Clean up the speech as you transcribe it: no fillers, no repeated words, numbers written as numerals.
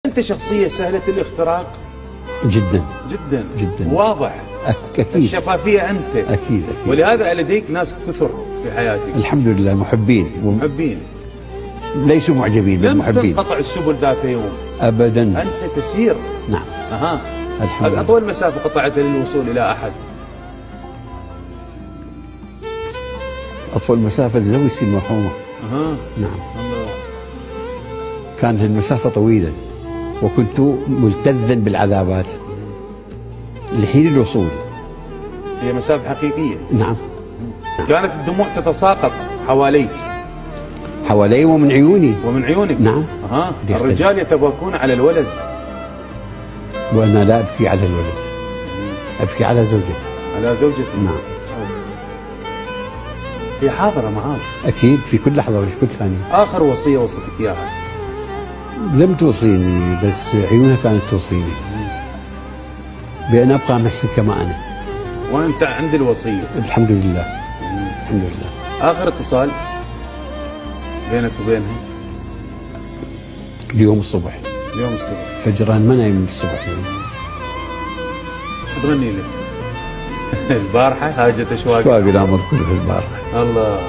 أنت شخصية سهلة الاختراق جدا جدا جدا، واضح. أكيد الشفافية أنت أكيد. ولهذا لديك ناس كثر في حياتك. الحمد لله، محبين ليسوا معجبين، لم محبين. تنقطع السبل ذات يوم أبدا، أنت تسير. نعم. الحمد لله. أطول مسافة قطعتها للوصول إلى أحد؟ أطول مسافة زوجتي المرحومة. نعم. الله. كانت المسافة طويلة وكنت ملتذا بالعذابات لحين الوصول. هي مسافة حقيقية. نعم. كانت الدموع تتساقط حواليك. حوالي ومن عيوني. ومن عيونك. نعم. الرجال يتباكون على الولد. وأنا لا أبكي على الولد، أبكي على زوجتي. على زوجتك. نعم. هي حاضرة معاك. أكيد في كل لحظة وفي كل ثانية. آخر وصية وصتك إياها؟ لم توصيني، بس عيونها كانت توصيني بأن أبقى محسن كما أنا. وأنت عند الوصية. الحمد لله. الحمد لله. آخر اتصال بينك وبينها؟ اليوم الصبح. اليوم الصبح. فجران ما نايم من الصبح. تغني لك البارحة هاجت أشواقي. أشواقي لا مذكور في البارحة. الله.